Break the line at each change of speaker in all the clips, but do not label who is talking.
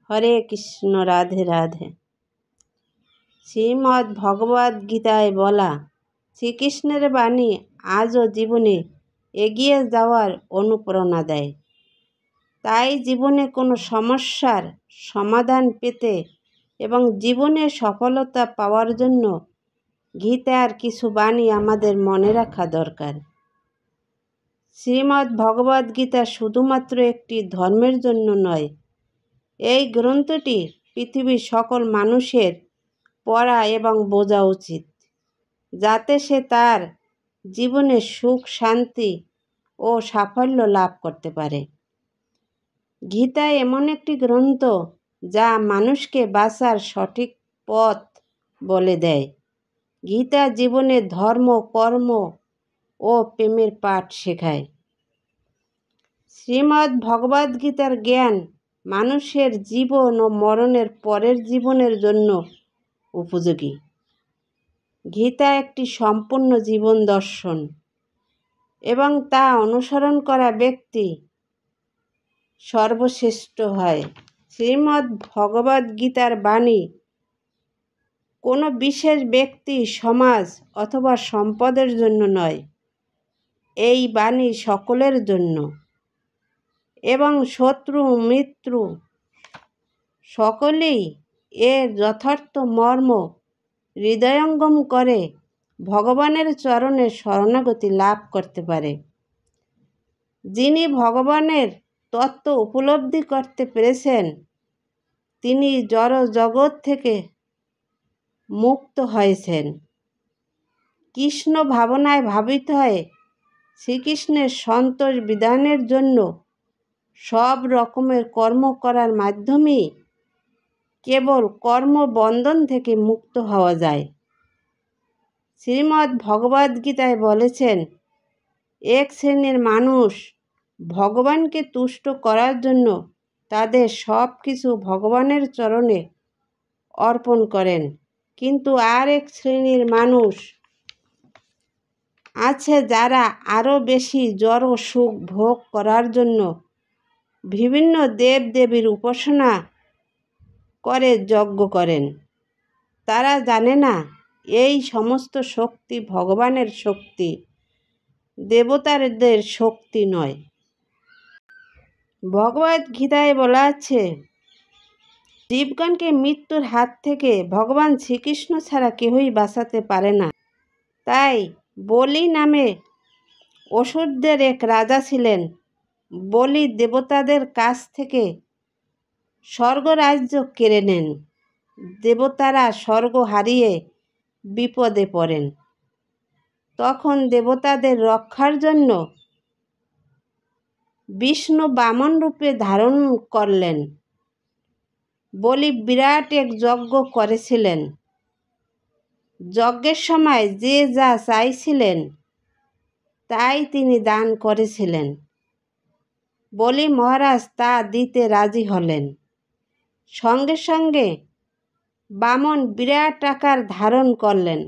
হরে কৃষ্ণ, রাধে রাধে। শ্রীমদ্ ভগবদ্ গীতায় বলা শ্রীকৃষ্ণের বাণী আজও জীবনে এগিয়ে যাওয়ার অনুপ্রেরণা দেয়। তাই জীবনে কোনো সমস্যার সমাধান পেতে এবং জীবনে সফলতা পাওয়ার জন্য গীতার কিছু বাণী আমাদের মনে রাখা দরকার। শ্রীমদ্ ভগবদ্ গীতা শুধুমাত্র একটি ধর্মের জন্য নয়, এই গ্রন্থটি পৃথিবীর সকল মানুষের পড়া এবং বোঝা উচিত, যাতে সে তার জীবনে সুখ, শান্তি ও সাফল্য লাভ করতে পারে। গীতা এমন একটি গ্রন্থ যা মানুষকে বাঁচার সঠিক পথ বলে দেয়। গীতা জীবনে ধর্ম, কর্ম ও প্রেমের পাঠ শেখায়। শ্রীমদ্ ভগবদ্ গীতার জ্ঞান মানুষের জীবন ও মরণের পরের জীবনের জন্য উপযোগী। গীতা একটি সম্পূর্ণ জীবন দর্শন এবং তা অনুসরণ করা ব্যক্তি সর্বশ্রেষ্ঠ হয়। শ্রীমদ্ ভগবদ্ গীতার বাণী কোনো বিশেষ ব্যক্তি, সমাজ অথবা সম্পদের জন্য নয়, এই বাণী সকলের জন্য এবং শত্রু, মিত্র সকলেই এর যথার্থ মর্ম হৃদয়ঙ্গম করে ভগবানের চরণে শরণাগতি লাভ করতে পারে। যিনি ভগবানের তত্ত্ব উপলব্ধি করতে পেরেছেন, তিনি জড় জগৎ থেকে মুক্ত হয়েছেন। কৃষ্ণ ভাবনায় ভাবিত হয়ে শ্রীকৃষ্ণের সন্তোষ বিধানের জন্য সব রকমের কর্ম করার মাধ্যমেই কেবল কর্মবন্ধন থেকে মুক্ত হওয়া যায়। শ্রীমদ্ ভগবদ্ গীতায় বলেছেন, এক শ্রেণীর মানুষ ভগবানকে তুষ্ট করার জন্য তাদের সব কিছু ভগবানের চরণে অর্পণ করেন, কিন্তু আর এক শ্রেণীর মানুষ আছে যারা আরও বেশি জড় সুখ ভোগ করার জন্য বিভিন্ন দেব দেবীর উপাসনা করে যজ্ঞ করেন। তারা জানে না এই সমস্ত শক্তি ভগবানের শক্তি, দেবতাদের শক্তি নয়। ভগবদ্ গীতায় বলা আছে, জীবগণকে মৃত্যুর হাত থেকে ভগবান শ্রীকৃষ্ণ ছাড়া কেউই বাঁচাতে পারে না। তাই বলি নামে অসুরদের এক রাজা ছিলেন। বলি দেবতাদের কাছ থেকে স্বর্গরাজ্য কেড়ে নেন। দেবতারা স্বর্গ হারিয়ে বিপদে পড়েন। তখন দেবতাদের রক্ষার জন্য বিষ্ণু বামন রূপে ধারণ করলেন। বলি বিরাট এক যজ্ঞ করেছিলেন। যজ্ঞের সময় যে যা চাইছিলেন তাই তিনি দান করেছিলেন। বলি মহারাজ তা দিতে রাজি হলেন। সঙ্গে সঙ্গে বামন বিরাট আকার ধারণ করলেন।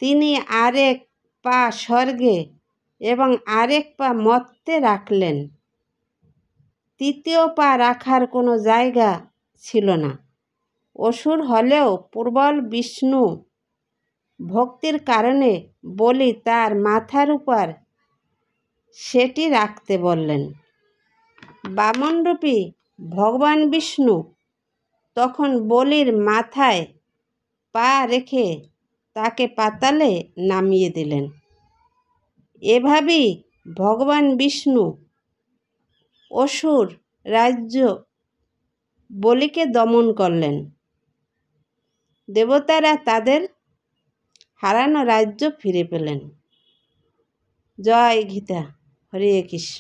তিনি আরেক পা স্বর্গে এবং আরেক পা মর্ত্যে রাখলেন। তৃতীয় পা রাখার কোনো জায়গা ছিল না। অসুর হলেও প্রবল বিষ্ণু ভক্তির কারণে বলি তার মাথার উপর সেটি রাখতে বললেন। বামনরূপী ভগবান বিষ্ণু তখন বলির মাথায় পা রেখে তাকে পাতালে নামিয়ে দিলেন। এভাবেই ভগবান বিষ্ণু অসুর রাজ্য বলিকে দমন করলেন। দেবতারা তাদের হারানো রাজ্য ফিরে পেলেন। জয় গীতা। হরে কৃষ্ণ।